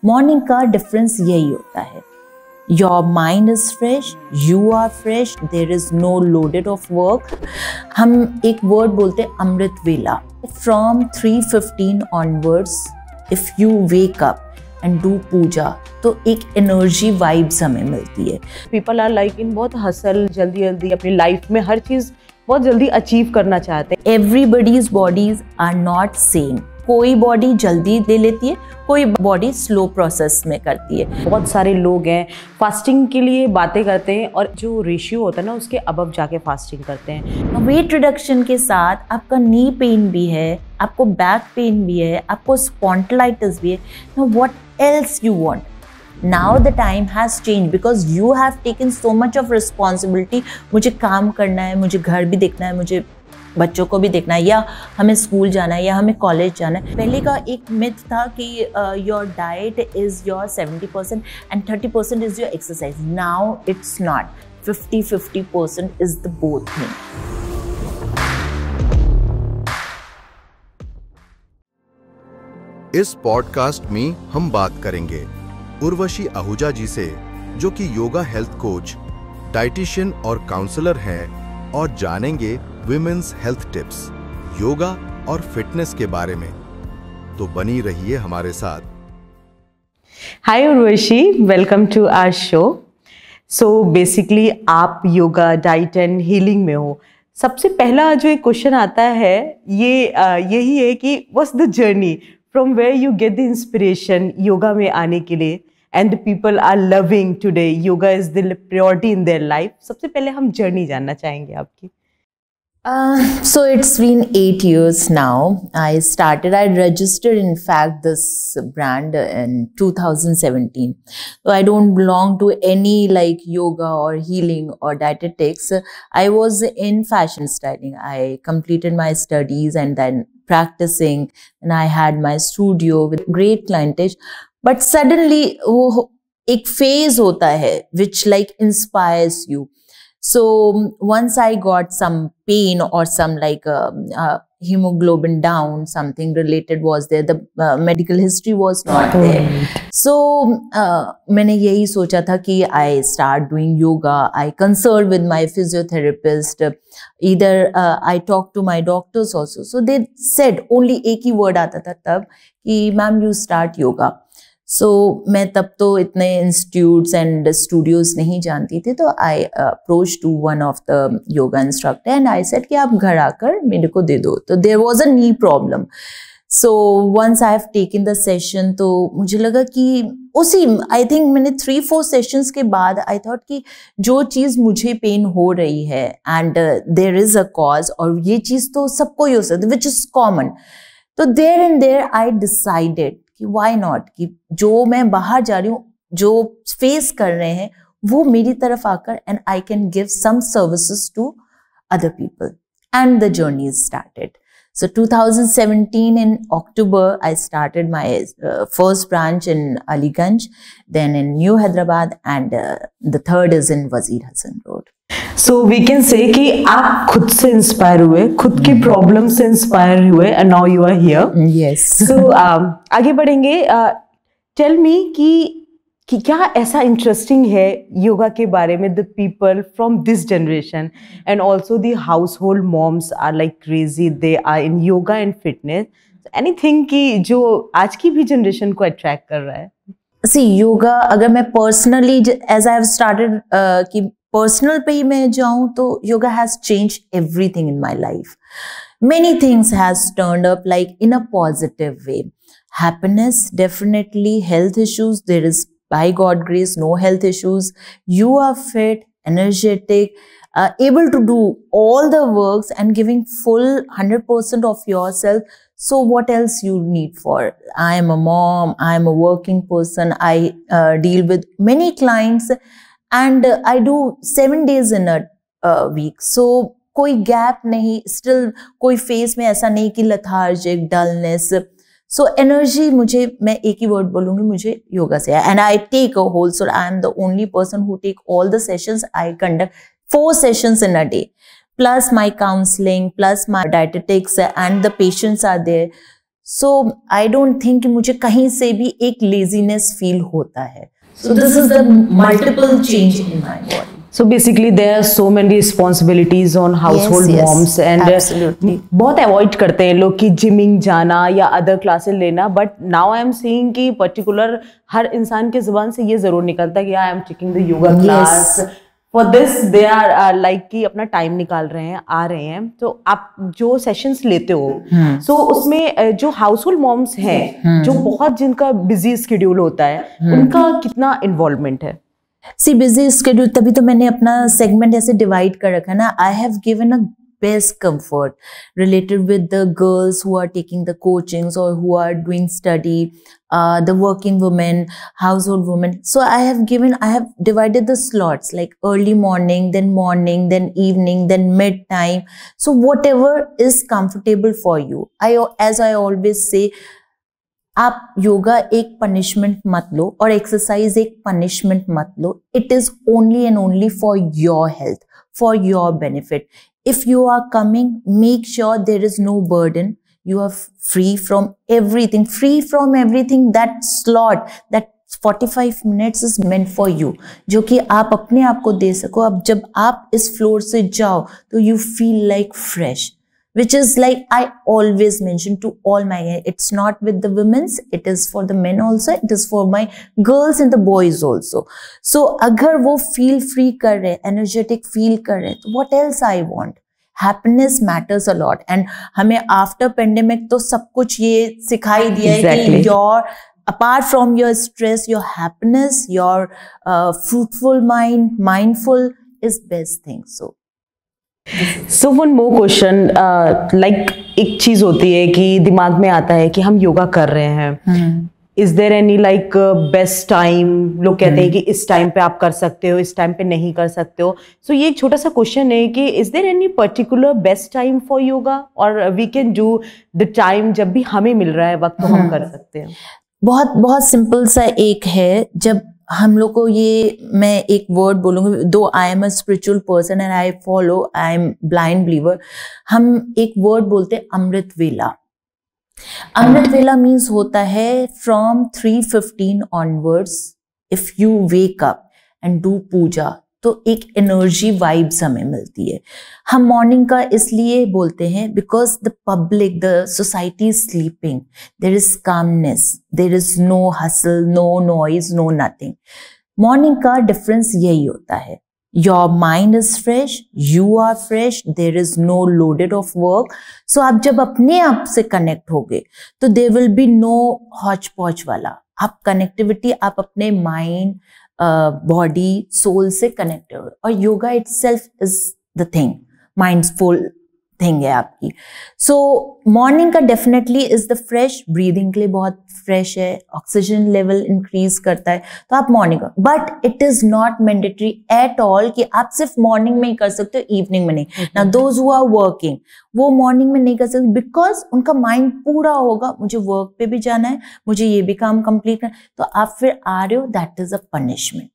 Morning का difference यही होता है, your mind is fresh, you are fresh, there is no loaded of work. हम एक वर्ड बोलते हैं Amrit Vela. From 3:15 onwards if you wake up and do puja तो एक एनर्जी वाइब्स हमें मिलती है। पीपल आर लाइक इन बहुत हसल, जल्दी जल्दी अपनी लाइफ में हर चीज़ बहुत जल्दी अचीव करना चाहते हैं। Everybody's bodies are not same, कोई बॉडी जल्दी ले लेती है, कोई बॉडी स्लो प्रोसेस में करती है। बहुत सारे लोग हैं फास्टिंग के लिए बातें करते हैं और जो रेशियो होता है ना उसके अबव जाके फास्टिंग करते हैं। वेट रिडक्शन के साथ आपका नी पेन भी है, आपको बैक पेन भी है, आपको स्पॉन्डिलाइटिस भी है। Now what else you want? Now the time has changed because you have taken so much of responsibility। मुझे काम करना है, मुझे घर भी देखना है, मुझे बच्चों को भी देखना है, या हमें स्कूल जाना है, या हमें कॉलेज जाना है। पहले का एक मिथ था कि your diet is your 70% and 30% is your exercise. Now it's not, 50-50% is the both thing. इस पॉडकास्ट में हम बात करेंगे उर्वशी आहूजा जी से, जो कि योगा हेल्थ कोच, डाइटिशियन और काउंसलर हैं, और जानेंगे विमेन्स हेल्थ टिप्स, योगा और फिटनेस के बारे में। तो बनी रहिए हमारे साथ। Hi Urvashi, welcome to our show. So basically आप योगा, डाइट एंड हीलिंग में हो। सबसे पहला जो एक क्वेश्चन आता है यही है कि what's the journey from where you get the inspiration yoga में आने के लिए, and the people are loving today yoga is the priority in their life. सबसे पहले हम जर्नी जानना चाहेंगे आपकी। So it's been 8 years now. I registered in fact this brand in 2017. So I don't belong to any like yoga or healing or dietetics. I was in fashion styling. I completed my studies and then practicing, and I had my studio with great clientage. But suddenly वो एक phase होता है which like inspires you. So once I got some pain or some like hemoglobin down, something related was there, the medical history was not there. So मैंने यही सोचा था कि I start doing yoga. I consult with my physiotherapist. Either I talk to my doctors also. So they said only एक ही word आता था तब कि ma'am you start yoga. So मैं तब तो इतने इंस्टीट्यूट्स एंड स्टूडियोज नहीं जानती थी, तो I approach to one of the yoga instructor and I said कि आप घर आकर मेरे को दे दो। तो there was a knee problem. So once I have taken the session, तो मुझे लगा कि उसी आई थिंक मैंने 3-4 सेशंस के बाद आई थॉट कि जो चीज़ मुझे पेन हो रही है and there is a cause, और ये चीज़ तो सबको ही हो सकती है विच इज़ कॉमन। तो there and there I decided कि व्हाई नॉट, कि जो मैं बाहर जा रही हूँ, जो फेस कर रहे हैं, वो मेरी तरफ आकर and I can give some services to other people, and the journey started. So 2017 in October, I started my first branch in Aliganj, then in New Hyderabad, and the third is in Wazir Hasan Road. So we can say कि आप खुद से inspire हुए, खुद की problem से inspire हुए, and now you are here. Yes. So आगे बढ़ेंगे। Tell me कि क्या ऐसा इंटरेस्टिंग है योगा के बारे में, the people from this generation and also the household moms are like crazy, they are in yoga and fitness, anything कि जो आज की भी जनरेशन को अट्रैक्ट कर रहा है? सी योगा, अगर मैं personally as I have started कि पर्सनल पे ही मैं जाऊं, तो yoga has change everything in my life. Many things has turned up like in a positive way. Happiness, definitely. Health issues, there is by God grace no health issues. You are fit, energetic, able to do all the works and giving full 100% of yourself. So what else you need for? I am a mom, I am a working person, I deal with many clients, and I do 7 days in a week. So कोई gap नहीं, still कोई face में ऐसा नहीं कि lethargic, dullness. So energy मुझे, मैं एक ही वर्ड बोलूंगी, मुझे योगा से है. And I take a whole, so I am the only person who take all the sessions. I conduct 4 sessions in a day, plus my counseling, plus my dietetics, and the patients are there. So I don't think कि मुझे कहीं से भी एक laziness feel होता है. So this is the multiple change in my body. So basically there are so many responsibilities on household Yes, moms and absolutely. बहुत avoid करते हैं लोग कि जिमिंग जाना या अदर क्लासेस लेना, but now I am seeing कि particular हर इंसान के जुबान से ये जरूर निकलता है कि I am taking the yoga class. For this they are like कि अपना टाइम निकाल रहे हैं, आ रहे हैं. तो आप जो सेशंस लेते हो सो उसमें जो हाउस होल्ड मॉम्स हैं जो बहुत जिनका बिजी स्केड्यूल होता है उनका कितना इन्वॉल्वमेंट है? सी बिजी स्केड्यूल, तभी तो मैंने अपना सेगमेंट ऐसे डिवाइड कर रखा है ना. I have given a best comfort related with the girls who are taking the coachings or who are doing study, the working women, household women. So I have divided the slots like early morning, then evening, then mid time. So whatever is comfortable for you. As I always say, आप योगा एक punishment मत लो और exercise एक punishment मत लो. It is only and only for your health, for your benefit. If you are coming, make sure there is no burden. You are free from everything. That slot, that 45 minutes is meant for you. जो कि आप अपने आप को दे सको. अब जब आप इस फ्लोर से जाओ तो you feel like fresh. Which is like I always mention to all my, it's not with the women's, it is for the men also, it is for my girls and the boys also. So अगर वो feel free कर रहे, energetic feel कर रहे, तो what else I want? Happiness matters a lot. And हमें after pandemic तो सब कुछ ये सिखाई दिया है कि your, apart from your stress, your happiness, your fruitful mind, mindful is best thing. So one more question, like एक चीज होती है कि दिमाग में आता है कि हम योगा कर रहे हैं, is there any like best time? लोग कहते हैं कि इस टाइम पे आप कर सकते हो, इस टाइम पे नहीं कर सकते हो. सो ये एक छोटा सा क्वेश्चन है कि is there any particular best time for yoga, और we can do the time जब भी हमें मिल रहा है वक्त तो हम कर सकते हैं? बहुत बहुत सिंपल सा एक है. जब हम लोग को ये, मैं एक वर्ड बोलूंगी, दो I am a spiritual person and I follow, I am blind believer. हम एक वर्ड बोलते हैं अमृत वेला. अमृत वेला मीन्स होता है from 3:15 onwards. If you wake up and do puja तो एक एनर्जी वाइब्स हमें मिलती है. हम मॉर्निंग का इसलिए बोलते हैं because the public, the society is sleeping. There is calmness, there is no hassle, no noise, no nothing. Morning का डिफरेंस यही होता है. Your mind is fresh, you are fresh, there is no loaded of work. So आप जब अपने आप से connect होगे तो there will be no hotchpotch वाला. आप कनेक्टिविटी, आप अपने माइंड, बॉडी, सोल से कनेक्टेड हो. और yoga itself is the thing, mindful thing है आपकी. सो मॉर्निंग का definitely is the fresh. Breathing के लिए बहुत फ्रेश है, ऑक्सीजन लेवल इंक्रीज करता है, तो आप मॉर्निंग का. But it is not mandatory at all कि आप सिर्फ मॉर्निंग में ही कर सकते हो, इवनिंग में नहीं. ना दोज हु आर वर्किंग वो मॉर्निंग में नहीं कर सकते बिकॉज उनका माइंड पूरा होगा, मुझे वर्क पे भी जाना है, मुझे ये भी काम कंप्लीट करना. तो आप फिर आ रहे हो, दैट इज अ पनिशमेंट.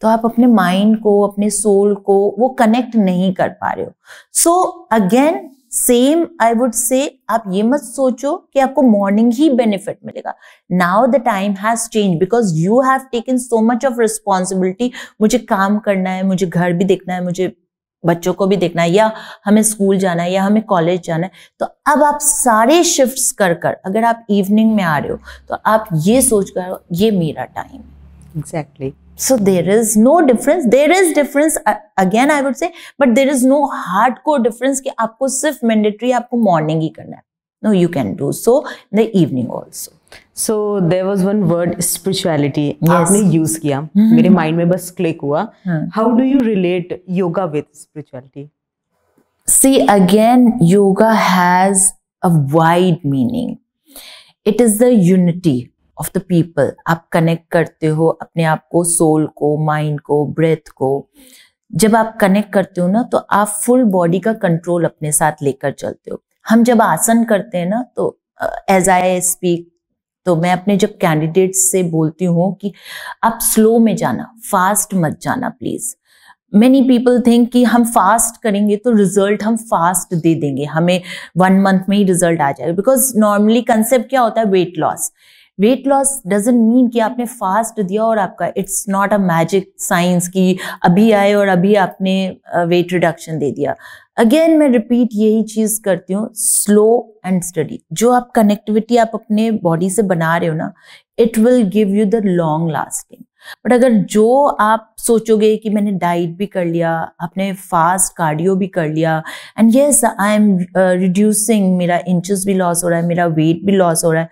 तो आप अपने माइंड को, अपने सोल को वो कनेक्ट नहीं कर पा रहे हो. So again same I would say, आप ये मत सोचो कि आपको मॉर्निंग ही बेनिफिट मिलेगा. Now the time has change because you have taken so much of responsibility. मुझे काम करना है, मुझे घर भी देखना है, मुझे बच्चों को भी देखना है, या हमें स्कूल जाना है, या हमें कॉलेज जाना है. तो अब आप सारे शिफ्ट्स कर अगर आप इवनिंग में आ रहे हो तो आप ये सोच कर, ये मेरा time. Exactly. So there is no difference. There is difference again I would say, but there is no hardcore difference कि आपको सिर्फ mandatory आपको morning ही करना है. No, you can do so in the evening also. So there was one word spirituality. Yes. आपने use किया, मेरे mind में बस click हुआ. How do you relate yoga with spirituality? See, again, yoga has a wide meaning. It is the unity of the people. आप connect करते हो अपने आप को, सोल को, माइंड को, ब्रेथ को. जब आप कनेक्ट करते हो ना तो आप फुल बॉडी का कंट्रोल अपने साथ लेकर चलते हो. हम जब आसन करते हैं ना तो एज आई स्पीक, तो मैं अपने जब कैंडिडेट्स से बोलती हूँ कि आप स्लो में जाना, फास्ट मत जाना प्लीज. मेनी पीपल थिंक कि हम फास्ट करेंगे तो रिजल्ट हम फास्ट दे देंगे, हमें 1 मंथ में ही रिजल्ट आ जाएगा, बिकॉज नॉर्मली कंसेप्ट क्या होता है, weight loss. Weight loss doesn't mean कि आपने फास्ट दिया और आपका, it's not a magic science कि अभी आए और अभी आपने वेट रिडक्शन दे दिया. अगेन मैं रिपीट यही चीज करती हूँ, स्लो एंड स्टडी. जो आप कनेक्टिविटी आप अपने बॉडी से बना रहे हो ना, it will give you the long lasting. But अगर जो आप सोचोगे कि मैंने डाइट भी कर लिया, आपने फास्ट कार्डियो भी कर लिया, and yes I am reducing, मेरा इंचेस भी लॉस हो रहा है, मेरा वेट भी लॉस हो रहा है,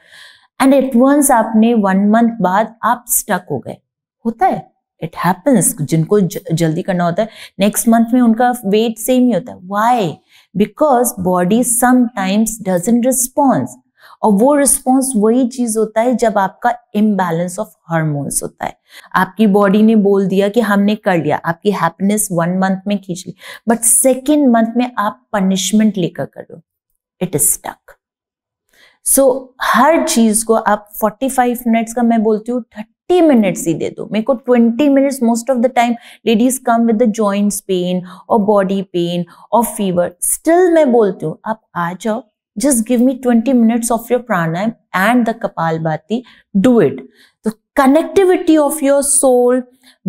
एंड एट वंस आपने 1 मंथ बाद आप स्टक हो गए, होता है, इट हैपन्स. जिनको जल्दी करना होता है, नेक्स्ट मंथ में उनका वेट सेम ही होता है. Why? Because body sometimes doesn't response, और वो रिस्पॉन्स वही चीज होता है जब आपका इम्बैलेंस ऑफ हार्मोन्स होता है. आपकी बॉडी ने बोल दिया कि हमने कर लिया, आपकी हैप्पीनेस 1 मंथ में खींच ली, बट सेकेंड मंथ में आप पनिशमेंट लेकर कर रहे हो, इट इज स्टक. सो हर चीज को आप 45 मिनट्स का, मैं बोलती हूँ 30 मिनट्स ही दे दो. मेरे को 20 minutes most of the time ladies come with the joints pain और बॉडी पेन और फीवर. स्टिल मैं बोलती हूँ आप आ जाओ, just give me 20 minutes of your pranayam and the Kapalbhati, do it. The connectivity of your soul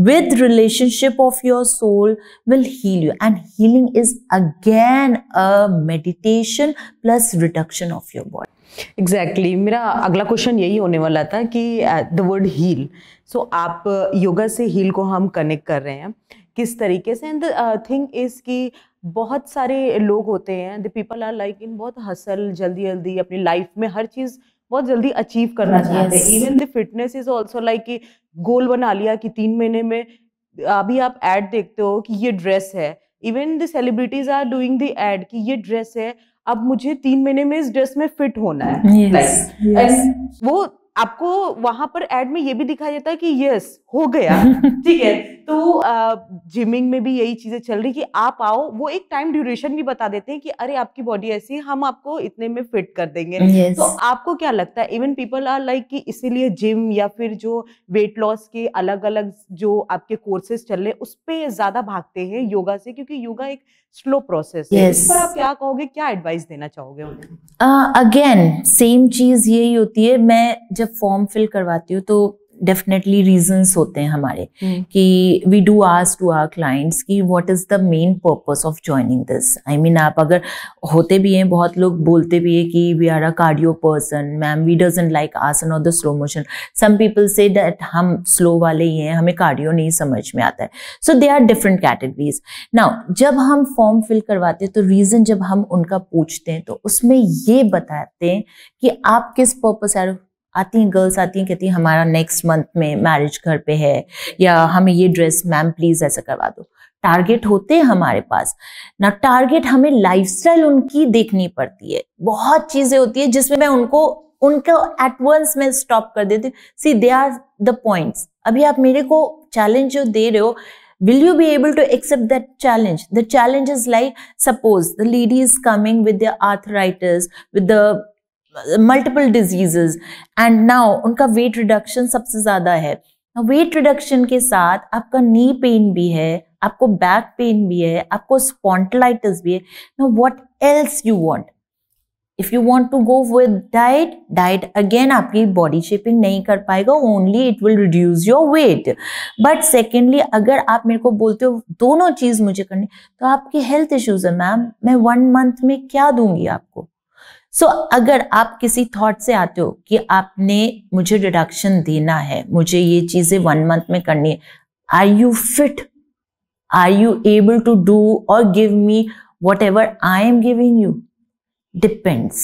with relationship of your soul will heal you, and healing is again a meditation plus reduction of your body. Exactly. मेरा अगला question यही होने वाला था कि the word heal, सो आप योगा से heal को हम कनेक्ट कर रहे हैं किस तरीके से. एंड द थिंग इज कि बहुत सारे लोग होते हैं, the people are like in बहुत हसल, जल्दी जल्दी अपनी लाइफ में हर चीज़ बहुत जल्दी अचीव करना चाहते हैं. Even the fitness is also like कि गोल बना लिया कि 3 महीने में. अभी आप एड देखते हो कि ये ड्रेस है, even the celebrities are doing the ad कि ये ड्रेस है, अब मुझे 3 महीने में इस ड्रेस में फिट होना है. एंड वो आपको वहां पर एड में ये भी दिखाई देता है कि यस हो गया, ठीक है. तो जिमिंग में भी यही चीजें चल रही कि आप आओ, वो एक टाइम ड्यूरेशन भी बता देते हैं कि अरे आपकी बॉडी ऐसी है, हम आपको इतने में फिट कर देंगे. तो आपको क्या लगता है, इवन पीपल आर लाइक कि इसीलिए जिम या फिर जो वेट लॉस के अलग अलग जो आपके कोर्सेज चल रहे उस पे ज्यादा भागते हैं योगा से, क्योंकि योगा एक स्लो प्रोसेस है. इस पर आप क्या कहोगे, क्या एडवाइस देना चाहोगे उन्हें? अगेन सेम चीज यही होती है. मैं जब फॉर्म फिल करवाती हूँ तो डेफिनेटली रीजंस होते हैं हमारे कि we do ask to our clients कि what is the main purpose of joining this. I mean आप अगर होते भी हैं, बहुत लोग बोलते भी है कि we are a cardio person, ma'am we doesn't like आसन और the slow motion. Some people say that हम स्लो वाले ही हैं, हमें कार्डियो नहीं समझ में आता है. So they are different categories. Now जब हम फॉर्म फिल करवाते हैं तो रीजन जब हम उनका पूछते हैं तो उसमें ये बताते हैं कि आप किस पर्पस आती हैं. गर्ल्स आती हैं, कहती हैं हमारा नेक्स्ट मंथ में मैरिज घर पे है, या हमें ये ड्रेस मैम प्लीज ऐसा करवा दो. टारगेट होते हैं हमारे पास ना. टारगेट हमें लाइफस्टाइल उनकी देखनी पड़ती है. बहुत चीजें होती है जिसमें मैं उनको एट वंस में स्टॉप कर देती हूँ. सी दे आर द पॉइंट्स. अभी आप मेरे को चैलेंज जो दे रहे हो, will you be able to accept that challenge? The challenge is like, suppose the lady is coming with their arthritis, with the multiple diseases, and now उनका weight reduction सबसे ज्यादा है. वेट रिडक्शन के साथ आपका नी पेन भी है, आपको बैक पेन भी है, आपको स्पॉन्डिलाइटिस भी है. Now what else you want? If you want to go with diet again आपकी बॉडी शेपिंग नहीं कर पाएगा, only it will reduce your weight. But secondly, अगर आप मेरे को बोलते हो दोनों चीज मुझे करनी, तो आपके हेल्थ इश्यूज है मैम, मैं 1 मंथ में क्या दूंगी आपको. सो अगर आप किसी थॉट से आते हो कि आपने मुझे रिडक्शन देना है, मुझे ये चीजें 1 मंथ में करनी है, are you fit, are you able to do और give me whatever I am giving you? Depends.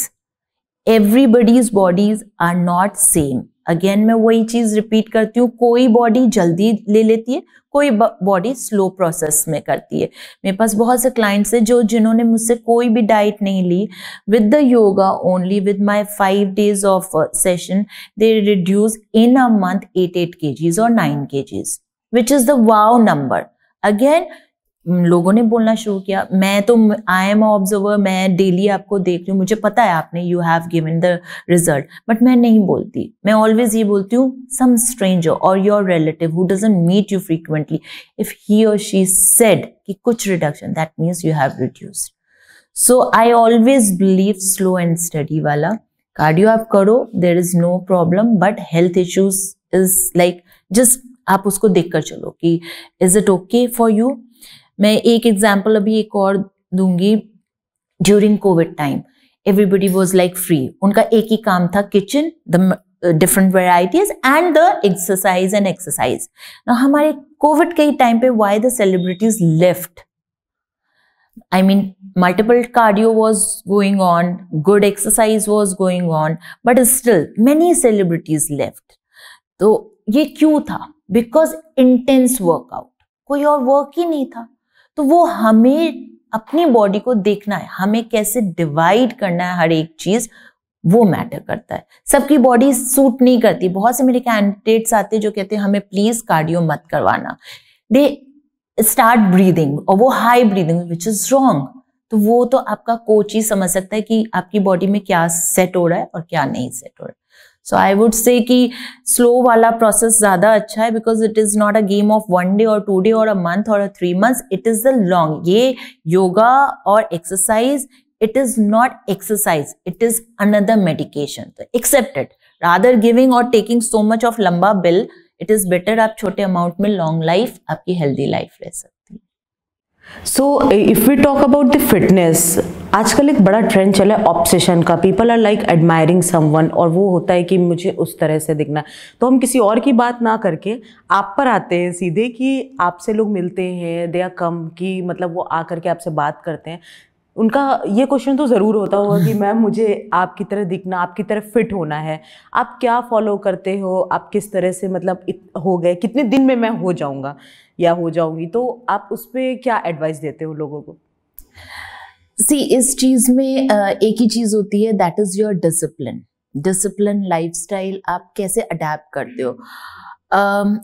Everybody's bodies are not same. Again मैं वही चीज रिपीट करती हूँ, कोई बॉडी जल्दी ले लेती है, कोई बॉडी स्लो प्रोसेस में करती है. मेरे पास बहुत से क्लाइंट्स हैं जिन्होंने मुझसे कोई भी डाइट नहीं ली, with the yoga only, with my 5 days of session, they reduce in a month 8 kgs और 9 kgs, which is the wow number. Again लोगों ने बोलना शुरू किया, मैं तो आई एम ऑब्जर्वर, मैं डेली आपको देख रही हूँ, मुझे पता है आपने you have given the result, but मैं नहीं बोलती, मैं ऑलवेज ये बोलती हूँ सम स्ट्रेंजर और your relative who doesn't meet you frequently, if he और शी सेड कि कुछ reduction, that means you have reduced. So I always believe slow and steady वाला. कार्डियो आप करो, there is no problem, but health issues is like just आप उसको देखकर चलो कि is it okay for you. मैं एक एग्जाम्पल अभी एक और दूंगी. During Covid time everybody was like free, उनका एक ही काम था, kitchen, the different varieties and the exercise and exercise. हमारे कोविड के टाइम पे why the celebrities left, I mean, multiple cardio was going on, good exercise was going on, but still many celebrities left. तो ये क्यों था? Because intense workout, कोई और work ही नहीं था. तो वो हमें अपनी बॉडी को देखना है, हमें कैसे डिवाइड करना है हर एक चीज, वो मैटर करता है. सबकी बॉडी सूट नहीं करती. बहुत से मेरे कैंडिडेट्स आते हैं जो कहते हैं हमें प्लीज कार्डियो मत करवाना. दे स्टार्ट ब्रीदिंग और वो high breathing which is wrong. तो वो तो आपका कोच ही समझ सकता है कि आपकी बॉडी में क्या सेट हो रहा है और क्या नहीं सेट हो रहा है. सो आई वुड से कि स्लो वाला प्रोसेस ज्यादा अच्छा है, because it is not a game of 1 day और 2 डे और अ मंथ और 3 months. It is the long. ये योगा और exercise, it is not exercise, it is another medication. So accept it. Rather giving or taking so much of लंबा bill, it is better आप छोटे amount में long life, आपकी healthy life रह सकती है. So if we talk about the fitness, आजकल एक बड़ा ट्रेंड चला है ऑब्सेशन का. People are like admiring someone, और वो होता है कि मुझे उस तरह से दिखना है. तो हम किसी और की बात ना करके आप पर आते हैं सीधे कि आपसे लोग मिलते हैं, दे आर कम, कि मतलब वो आकर के आपसे बात करते हैं. उनका ये क्वेश्चन तो ज़रूर होता होगा कि मैम मुझे आपकी तरह दिखना, आपकी तरह फिट होना है, आप क्या फॉलो करते हो, आप किस तरह से मतलब हो गए, कितने दिन में मैं हो जाऊंगा या हो जाऊंगी. तो आप उस पर क्या एडवाइस देते हो लोगों को? सी, इस चीज में एक ही चीज होती है, that is your discipline. Discipline lifestyle आप कैसे अडेप्ट करते हो.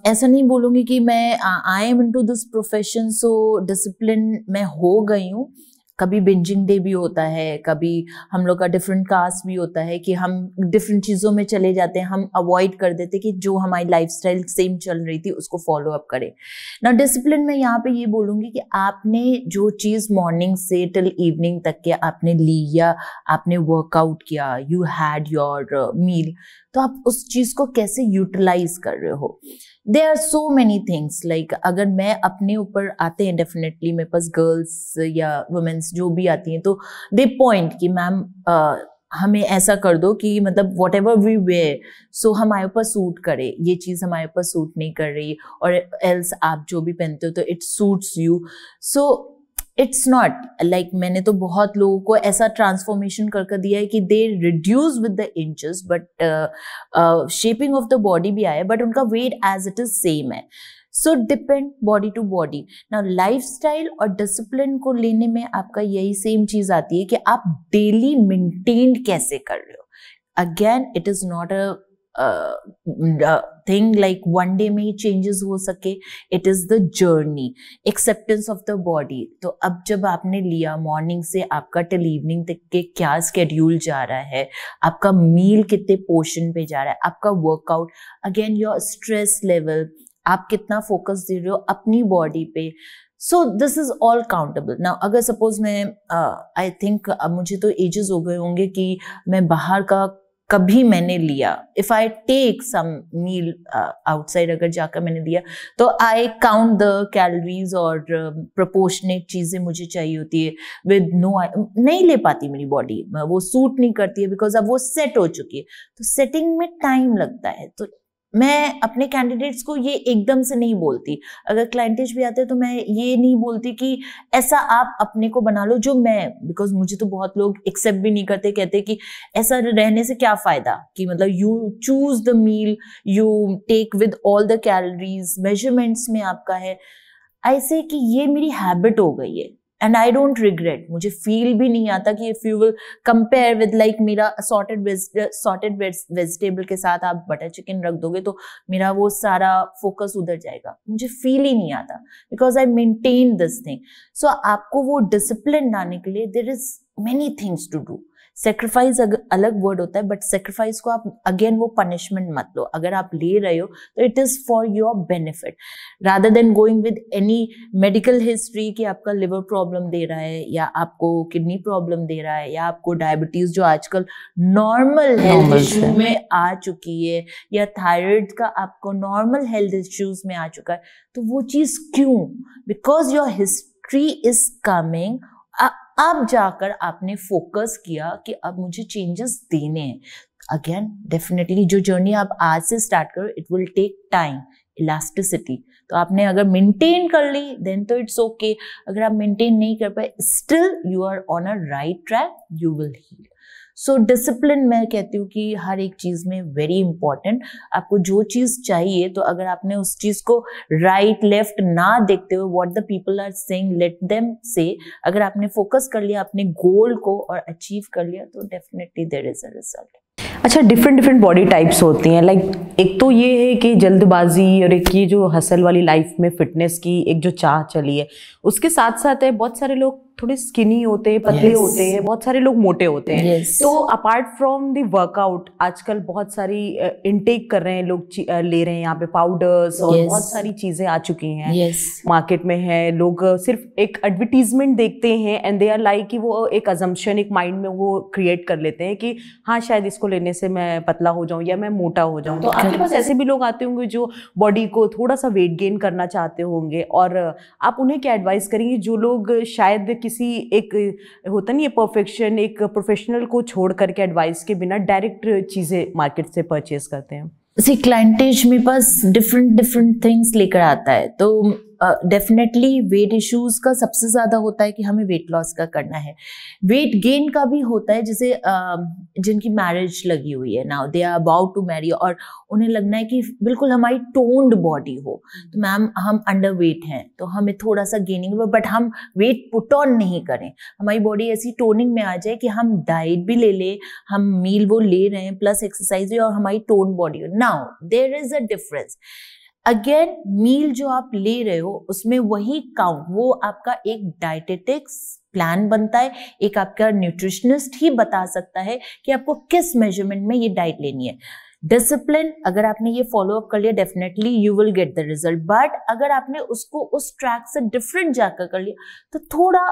ऐसा नहीं बोलूंगी कि मैं I am into this profession so discipline मैं हो गई हूँ. कभी बिंजिंग डे भी होता है, कभी हम लोग का डिफरेंट कास्ट भी होता है कि हम डिफरेंट चीज़ों में चले जाते हैं, हम अवॉइड कर देते कि जो हमारी लाइफस्टाइल सेम चल रही थी उसको फॉलो अप करें ना. डिसिप्लिन में यहाँ पे ये बोलूँगी कि आपने जो चीज़ मॉर्निंग से टिल इवनिंग तक के आपने ली या आपने वर्कआउट किया, यू हैड योर मील, तो आप उस चीज़ को कैसे यूटिलाइज कर रहे हो. There are so many things. Like अगर मैं अपने ऊपर आते हैं, डेफिनेटली मेरे पास गर्ल्स या वुमेन्स जो भी आती हैं तो दे पॉइंट कि मैम हमें ऐसा कर दो कि मतलब वॉट एवर वी वेयर सो हमारे ऊपर सूट करे, ये चीज़ हमारे ऊपर सूट नहीं कर रही, और एल्स आप जो भी पहनते हो तो it suits you. So it's not like, मैंने तो बहुत लोगों को ऐसा ट्रांसफॉर्मेशन कर दिया है कि they reduce with the inches, but shaping of the body भी आया, बट उनका weight as it is same है. So depend body to body. Now lifestyle और डिसिप्लिन को लेने में आपका यही सेम चीज आती है कि आप डेली मेंटेन कैसे कर रहे हो. Again it is not a thing like 1 day में ही चेंजेस हो सके. It is the journey, acceptance of the body. तो अब जब आपने लिया, मॉर्निंग से आपका टिल इवनिंग तक के क्या स्केड्यूल जा रहा है, आपका मील कितने पोर्शन पे जा रहा है, आपका workout, again your stress level, आप कितना फोकस दे रहे हो अपनी बॉडी पे. So this is all countable. Now अगर सपोज मैं आई थिंक मुझे तो एजेस हो गए होंगे कि मैं बाहर का कभी मैंने लिया, if I take some meal outside अगर जाकर मैंने लिया तो आई काउंट द कैलोरीज और प्रोपोर्शनेट चीजें मुझे चाहिए होती है. विद नो, नहीं ले पाती मेरी बॉडी, वो सूट नहीं करती है, बिकॉज अब वो सेट हो चुकी है. तो सेटिंग में टाइम लगता है. तो मैं अपने कैंडिडेट्स को ये एकदम से नहीं बोलती. अगर क्लाइंटेज भी आते हैं तो मैं ये नहीं बोलती कि ऐसा आप अपने को बना लो जो मैं, बिकॉज मुझे तो बहुत लोग एक्सेप्ट भी नहीं करते, कहते कि ऐसा रहने से क्या फायदा, कि मतलब you choose the meal, you take with all the calories, measurements में आपका है. ऐसे कि ये मेरी हैबिट हो गई है एंड आई डोंट रिग्रेट, मुझे फील भी नहीं आता कि if you will compare with like मेरा सॉर्टेड वेजिटेबल के साथ आप बटर चिकन रख दोगे तो मेरा वो सारा फोकस उधर जाएगा, मुझे फील ही नहीं आता because I maintain this thing. So आपको वो डिसिप्लिन लाने के लिए there is many things to do. Sacrifice अलग वर्ड होता है, बट सेक्रीफाइस को आप अगेन वो पनिशमेंट मत लो. अगर आप ले रहे हो तो it is for your benefit rather than going with any medical history कि आपका लिवर प्रॉब्लम दे रहा है या आपको किडनी प्रॉब्लम दे रहा है या आपको डायबिटीज जो आजकल नॉर्मल हेल्थ इश्यू में आ चुकी है या थायराइड का आपको नॉर्मल हेल्थ इश्यूज में आ चुका है. तो वो चीज क्यों? Because your history is coming. अब जाकर आपने फोकस किया कि अब मुझे चेंजेस देने हैं. अगेन डेफिनेटली जो जर्नी आप आज से स्टार्ट करो it will take time, elasticity. तो आपने अगर मेंटेन कर ली देन तो इट्स ओके. अगर आप मेंटेन नहीं कर पाए still you are on a right track, you will heal. So discipline मैं कहती हूँ कि हर एक चीज में वेरी इंपॉर्टेंट. आपको जो चीज चाहिए तो अगर आपने उस चीज को राइट लेफ्ट ना देखते हुए what the people are saying let them say, अगर आपने फोकस कर लिया अपने गोल को और अचीव कर लिया तो definitely there is a result. अच्छा, डिफरेंट बॉडी टाइप्स होती हैं. लाइक एक तो ये है कि जल्दबाजी और एक ये जो हसल वाली लाइफ में फिटनेस की एक जो चाह चली है, उसके साथ साथ है बहुत सारे लोग थोड़े स्किनी होते हैं, पतले होते हैं, बहुत सारे लोग मोटे होते हैं. तो अपार्ट फ्रॉम द वर्कआउट आजकल बहुत सारी इनटेक कर रहे हैं लोग, ले रहे हैं यहाँ पे पाउडर्स और बहुत सारी चीजें आ चुकी हैं मार्केट में है. लोग सिर्फ एक एडवर्टीजमेंट देखते हैं एंड दे आर लाइक कि वो एक अजम्पशन एक माइंड में वो क्रिएट कर लेते हैं कि हाँ शायद इसको लेने से मैं पतला हो जाऊं या मैं मोटा हो जाऊं. तो आपके पास ऐसे भी लोग आते होंगे जो बॉडी को थोड़ा सा वेट गेन करना चाहते होंगे, और आप उन्हें क्या एडवाइस करेंगे जो लोग शायद किसी एक होता नहीं है परफेक्शन, एक प्रोफेशनल को छोड़ करके एडवाइस के बिना डायरेक्ट चीजें मार्केट से परचेज करते हैं? सी क्लाइंटेज मेरे पास डिफरेंट थिंग्स लेकर आता है. तो डेफिनेटली वेट इश्यूज का सबसे ज्यादा होता है कि हमें वेट लॉस का करना है. वेट गेन का भी होता है, जैसे जिनकी मैरिज लगी हुई है, now they are about to marry और उन्हें लगना है कि बिल्कुल हमारी टोन्ड बॉडी हो. तो मैम हम अंडर वेट हैं तो हमें थोड़ा सा गेनिंग, बट हम वेट पुट ऑन नहीं करें, हमारी बॉडी ऐसी टोनिंग में आ जाए कि हम डाइट भी ले ले, हम मील वो ले रहे हैं प्लस एक्सरसाइज भी और हमारी टोन बॉडी हो. Now there is a difference. Again meal जो आप ले रहे हो उसमें वही काउंट, वो आपका एक डाइटेटिक्स प्लान बनता है, एक आपका न्यूट्रिशनिस्ट ही बता सकता है कि आपको किस मेजरमेंट में ये डाइट लेनी है. डिसिप्लिन अगर आपने ये फॉलो अप कर लिया definitely you will get the result. But अगर आपने उसको उस ट्रैक से डिफरेंट जाकर कर लिया तो थोड़ा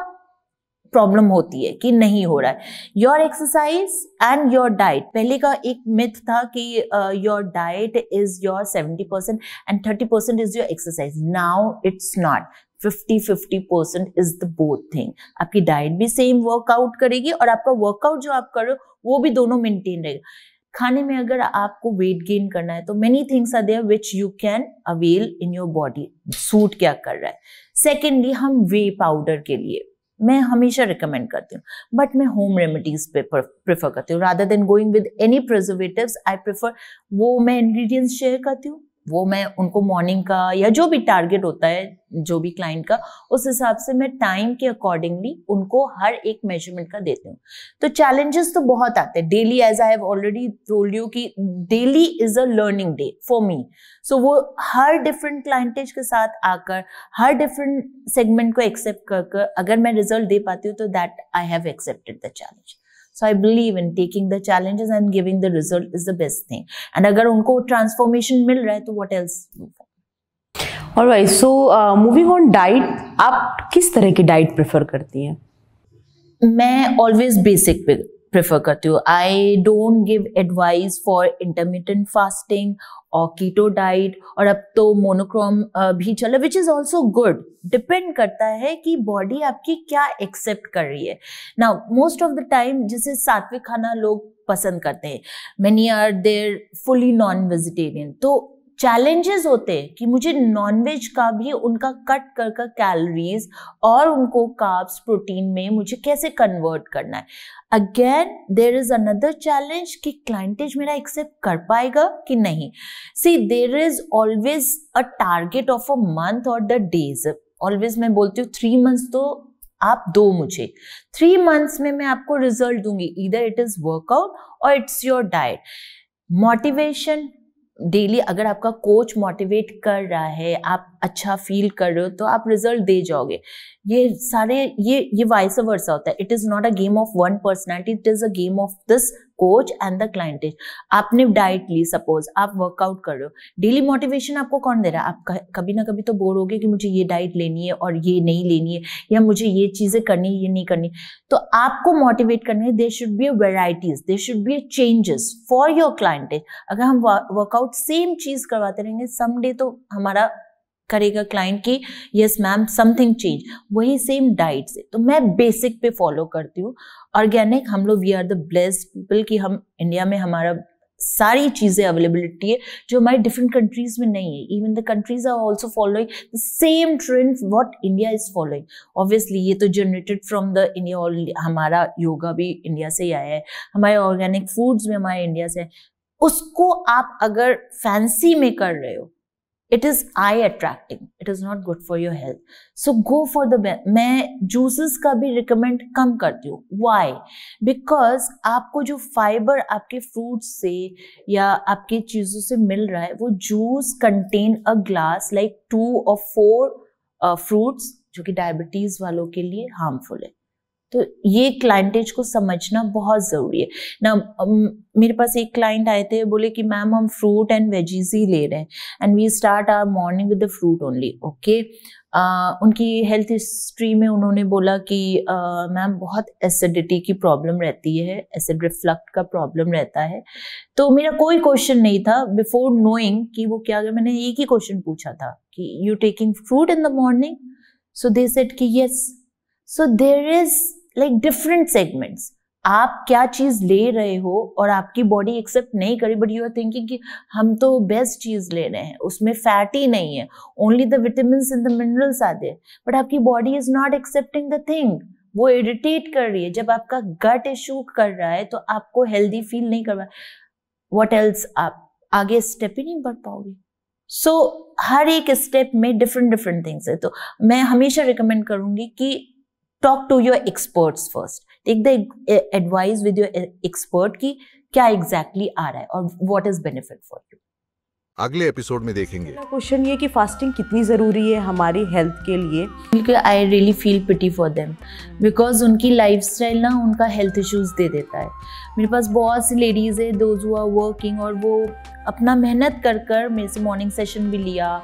प्रॉब्लम होती है कि नहीं हो रहा है. Your exercise and your diet, पहले का एक मिथ था कि your diet is your 70% and 30% is your exercise. Now it's not. 50-50% is the both thing. आपकी डाइट भी सेम वर्कआउट करेगी और आपका वर्कआउट जो आप कर रहे हो वो भी दोनों मेंटेन रहेगा. खाने में अगर आपको वेट गेन करना है तो many things are there which you can avail in your body. Suit क्या कर रहा है. सेकेंडली हम वे पाउडर के लिए मैं हमेशा रिकमेंड करती हूँ, बट मैं होम रेमेडीज पे प्रेफर करती हूँ rather than going with any preservatives. I prefer वो मैं इंग्रेडिएंट्स शेयर करती हूँ, वो मैं उनको मॉर्निंग का या जो भी टारगेट होता है जो भी क्लाइंट का उस हिसाब से मैं टाइम के अकॉर्डिंगली उनको हर एक मेजरमेंट का देती हूँ. तो चैलेंजेस तो बहुत आते हैं daily, as I have already told you कि daily is a learning day for me. So वो हर डिफरेंट क्लाइंटेज के साथ आकर हर डिफरेंट सेगमेंट को एक्सेप्ट कर अगर मैं रिजल्ट दे पाती हूँ तो that I have accepted the challenge. So I believe in taking the challenges and giving the result is the best thing. And अगर उनको transformation मिल रहा है तो what else? Alright, so moving on diet, आप किस तरह की डाइट प्रेफर करती हैं? मैं always basic प्रेफर करती हूँ. I don't give advice for intermittent fasting और कीटो डाइट, और अब तो मोनोक्रोम भी चला which is also good. Depend करता है कि बॉडी आपकी क्या एक्सेप्ट कर रही है. Now most of the time जैसे सात्विक खाना लोग पसंद करते हैं, many are there fully non vegetarian, तो चैलेंजेस होते हैं कि मुझे नॉनवेज का भी उनका कट कर कैलोरीज और उनको कार्ब्स प्रोटीन में मुझे कैसे कन्वर्ट करना है. Again there is another challenge कि क्लाइंटेज मेरा एक्सेप्ट कर पाएगा कि नहीं. See there is always a target of a month और द डेज. ऑलवेज मैं बोलती हूँ 3 months तो आप दो मुझे, 3 months में मैं आपको रिजल्ट दूंगी, ईदर इट इज वर्कआउट और it's your diet. Motivation daily, अगर आपका कोच मोटिवेट कर रहा है, आप अच्छा फील कर रहे हो, तो आप रिजल्ट दे जाओगे। ये सारे ये वाइस वर्सा होता है। It is not a game of one personality, it is a game of this coach and the client. आपने डाइट ली, सपोज आप वर्कआउट कर रहे हो, डेली मोटिवेशन आपको कौन दे रहा है? आप कभी ना कभी तो बोर होगे कि मुझे ये डाइट लेनी है और ये नहीं लेनी है, या मुझे ये चीजें करनी है, ये नहीं करनी। तो आपको मोटिवेट करने है, there should be a varieties, there should be a changes for your client. अगर हम वर्कआउट सेम चीज करवाते रहेंगे, समडे तो हमारा करेगा क्लाइंट की यस मैम समथिंग चेंज। वही सेम डाइट से, तो मैं बेसिक पे फॉलो करती हूँ ऑर्गेनिक। हम लोग we are the blessed people कि हम इंडिया में हमारा सारी चीजें अवेलेबिलिटी है जो हमारी डिफरेंट कंट्रीज में नहीं है। Even the countries are also following the same trend what India is following. Obviously ये तो जनरेटेड फ्रॉम द इंडिया, हमारा योगा भी इंडिया से ही आया है, हमारे ऑर्गेनिक फूड्स भी हमारे इंडिया से। उसको आप अगर फैंसी में कर रहे हो, it is eye attracting, it is not good for your health, so go for the best। मैं juices का भी recommend कम करती हूँ। why? because आपको जो फाइबर आपके फ्रूट से या आपके चीजों से मिल रहा है, वो juice contain a glass like 2 or 4 fruits, जो कि डायबिटीज वालों के लिए हार्मफुल है। तो ये क्लाइंटेज को समझना बहुत जरूरी है ना। मेरे पास एक क्लाइंट आए थे, बोले कि मैम हम फ्रूट एंड वेजीज ही ले रहे हैं and we start our morning with the fruit only. Okay, उनकी हेल्थ हिस्ट्री में उन्होंने बोला कि मैम बहुत एसिडिटी की प्रॉब्लम रहती है, एसिड रिफ्लक्ट का प्रॉब्लम रहता है। तो मेरा कोई क्वेश्चन नहीं था, बिफोर नोइंग कि वो क्या, मैंने एक ही क्वेश्चन पूछा था कि you taking fruit in the morning? So they said कि yes. So there is like different segments. आप क्या चीज ले रहे हो और आपकी बॉडी एक्सेप्ट नहीं करी, बट यू आर थिंकिंग कि हम तो बेस्ट चीज ले रहे हैं, उसमें फैट ही नहीं है, only the vitamins and the minerals are there, but आपकी body is not accepting the thing, वो इरिटेट कर रही है। जब आपका गट इशू कर रहा है तो आपको हेल्दी फील नहीं कर रहा, व्हाट एल्स आप आगे स्टेप ही नहीं बढ़ पाओगे। सो हर एक स्टेप में डिफरेंट थिंग्स है। तो मैं हमेशा रिकमेंड करूंगी कि talk to your experts first, take the advice with your expert कि क्या exactly आ रहा है और what is benefit for you। अगले एपिसोड में देखेंगे। क्वेश्चन ये कि फास्टिंग कितनी ज़रूरी है हमारी हेल्थ के लिए। क्योंकि I really feel pity for them, because उनकी लाइफस्टाइल ना उनका हेल्थ इश्यूज दे देता है। मेरे पास बहुत सी लेडीज़ है दोज हु आर वर्किंग, और वो अपना मेहनत कर मेरे से मॉर्निंग सेशन भी लिया,